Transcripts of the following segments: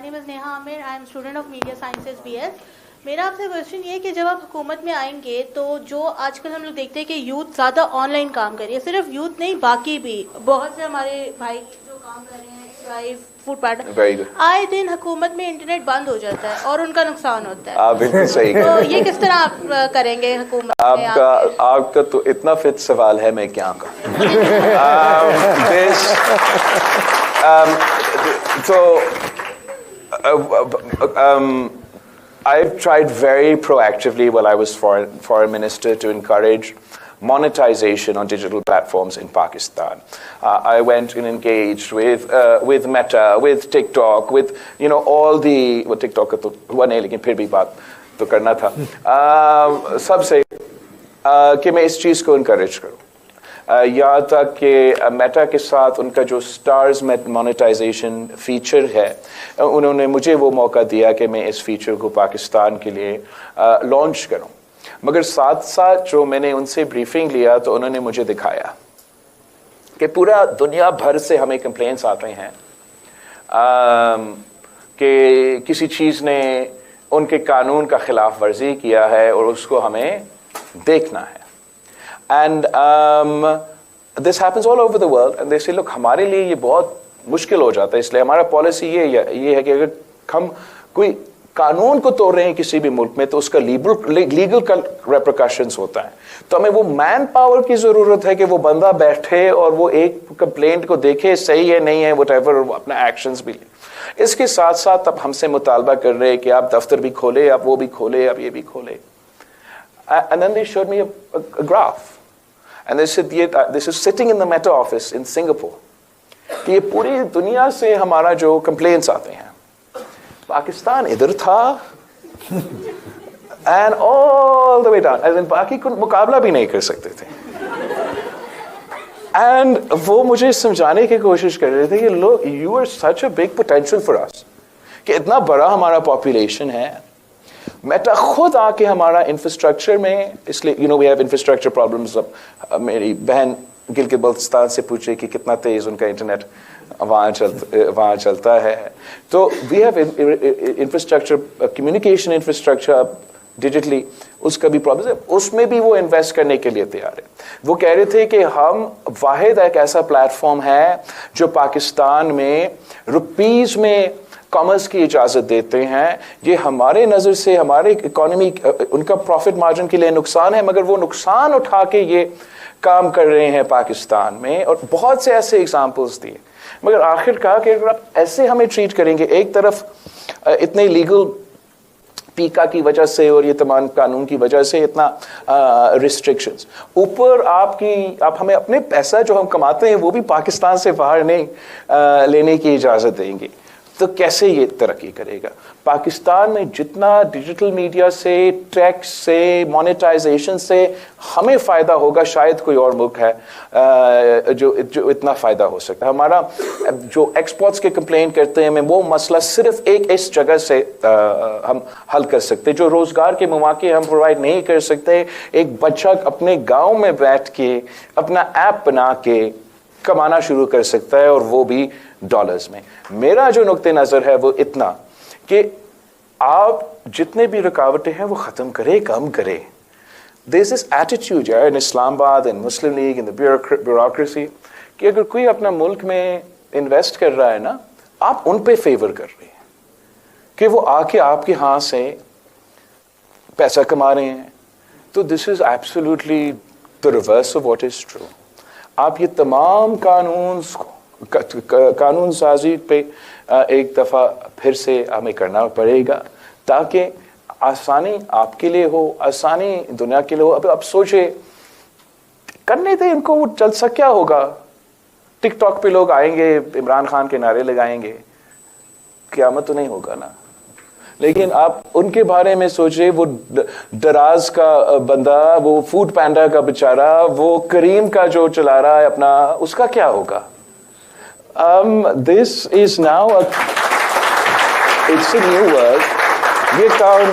name is Neha Amir. I am student of Media Sciences BS. मेरा आपसे question ये है कि जब आप हुकूमत में आएंगे तो जो आजकल हम लोग देखते हैं कि यूथ ज़्यादा ऑनलाइन काम कर रही है, सिर्फ यूथ नहीं बाकी भी बहुत से हमारे भाई जो काम कर रहे हैं, ड्राइव फूड पैटर्न, आए दिन हुकूमत में इंटरनेट बंद हो जाता है और उनका नुकसान होता है। आप बिल्कुल सही तो ये किस तरह आप करेंगे हुकूमत में? आपका तो इतना फिट सवाल है, मैं क्या कहूँ। I've tried very proactively while I was foreign minister to encourage monetization on digital platforms in Pakistan. I went and engaged with Meta, with TikTok, with all the TikTok का तो हुआ नहीं, लेकिन फिर भी बात तो करना था सबसे कि मैं इस चीज़ को encourage करूँ। यहाँ तक कि मेटा के साथ उनका जो स्टार्स मोनेटाइजेशन फीचर है, उन्होंने मुझे वो मौका दिया कि मैं इस फीचर को पाकिस्तान के लिए लॉन्च करूं। मगर साथ साथ जो मैंने उनसे ब्रीफिंग लिया तो उन्होंने मुझे दिखाया कि पूरा दुनिया भर से हमें कंप्लेंट्स आते हैं कि किसी चीज़ ने उनके कानून का खिलाफ वर्जी किया है और उसको हमें देखना है। And this happens all over the world, and they say, look, हमारे लिए ये बहुत मुश्किल हो जाता है, इसलिए हमारा पॉलिसी ये है कि अगर हम कोई कानून को तोड़ रहे हैं किसी भी मुल्क में तो उसका लीगल रेपरकशंस होता है। तो हमें वो मैन पावर की ज़रूरत है कि वो बंदा बैठे और वो एक कंप्लेंट को देखे सही है नहीं है व्हाटएवर, वो अपना एक्शंस भी ले। इसके साथ साथ अब हमसे मुतालबा कर रहे हैं कि आप दफ्तर भी खोले, आप वो भी खोले, आप ये भी खोले। And then they showed me a graph. And they said, this is sitting in the Meta office in Singapore. कि ये पूरी दुनिया से हमारा जो complaints आते हैं, पाकिस्तान इधर था, and all the way down, as in बाकी को मुकाबला भी नहीं कर सकते थे। And वो मुझे समझाने की कोशिश कर रहे थे कि look, you are such a big potential for us, कि इतना बड़ा हमारा population है। मेटा खुद आके हमारा इंफ्रास्ट्रक्चर में, इसलिए वी हैव इंफ्रास्ट्रक्चर प्रॉब्लम्स। अब मेरी बहन गिलगित बल्तिस्तान से पूछे कि कितना तेज उनका इंटरनेट वहाँ चलता है, तो we have infrastructure, communication infrastructure digitally, उसका भी प्रॉब्लम है। उसमें भी वो इन्वेस्ट करने के लिए तैयार है। वो कह रहे थे कि हम वाहिद एक ऐसा प्लेटफॉर्म है जो पाकिस्तान में रुपीस में कॉमर्स की इजाज़त देते हैं। ये हमारे नज़र से हमारे इकोनॉमी, उनका प्रॉफिट मार्जिन के लिए नुकसान है, मगर वो नुकसान उठा के ये काम कर रहे हैं पाकिस्तान में। और बहुत से ऐसे एग्जांपल्स दिए। मगर आखिर कहा कि अगर आप ऐसे हमें ट्रीट करेंगे, एक तरफ इतने लीगल पीका की वजह से और ये तमाम कानून की वजह से इतना रिस्ट्रिक्शंस, ऊपर आप हमें अपने पैसा जो हम कमाते हैं वो भी पाकिस्तान से बाहर नहीं लेने की इजाज़त देंगे, तो कैसे ये तरक्की करेगा? पाकिस्तान में जितना डिजिटल मीडिया से, टैक्स से, मोनेटाइजेशन से हमें फ़ायदा होगा, शायद कोई और मुल्क है जो इतना फ़ायदा हो सकता है। हमारा जो एक्सपोर्ट्स के कंप्लेन करते हैं, मैं वो मसला सिर्फ एक इस जगह से हम हल कर सकते हैं, जो रोज़गार के मौके हम प्रोवाइड नहीं कर सकते। एक बच्चा अपने गाँव में बैठ के अपना ऐप बना के कमाना शुरू कर सकता है, और वो भी डॉलर्स में। मेरा जो नुक्ते नज़र है वो इतना कि आप जितने भी रुकावटें हैं वो ख़त्म करें, कम करें। There's this attitude in Islamabad, in Muslim League, in the bureaucracy, कि अगर कोई अपना मुल्क में इन्वेस्ट कर रहा है ना, आप उन पे फेवर कर रहे हैं कि वो आके आपके हाथ से पैसा कमा रहे हैं। तो this is absolutely the reverse of what is true. आप ये तमाम कानून साजी पे एक दफ़ा फिर से हमें करना पड़ेगा, ताकि आसानी आपके लिए हो, आसानी दुनिया के लिए हो। अब सोचे, करने थे इनको, वो जलसा क्या होगा? टिकटॉक पे लोग आएंगे, इमरान खान के नारे लगाएंगे, क़यामत तो नहीं होगा ना। लेकिन आप उनके बारे में सोचे, वो दराज का बंदा, वो फूड पैंडा का बेचारा, वो करीम का जो चला रहा है अपना, उसका क्या होगा? This is now it's a new world. ये काम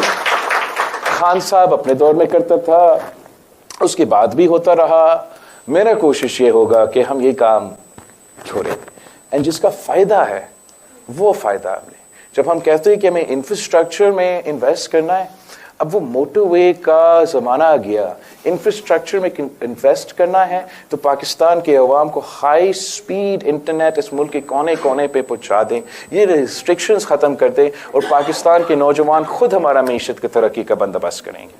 खान साहब अपने दौर में करता था, उसके बाद भी होता रहा। मेरा कोशिश ये होगा कि हम ये काम छोड़ें, एंड जिसका फायदा है वो फायदा हमने, جب ہم کہتے ہیں کہ ہمیں انفراسٹرکچر میں انویسٹ کرنا ہے، اب وہ موٹر وے کا زمانہ آ گیا، انفراسٹرکچر میں انویسٹ کرنا ہے تو پاکستان کے عوام کو ہائی سپیڈ انٹرنیٹ اس ملک کے کونے کونے پہ پہنچا دیں، یہ ریسٹرکشنز ختم کر دیں، اور پاکستان کے نوجوان خود ہمارا معیشت کی ترقی کا بندوبست کریں گے۔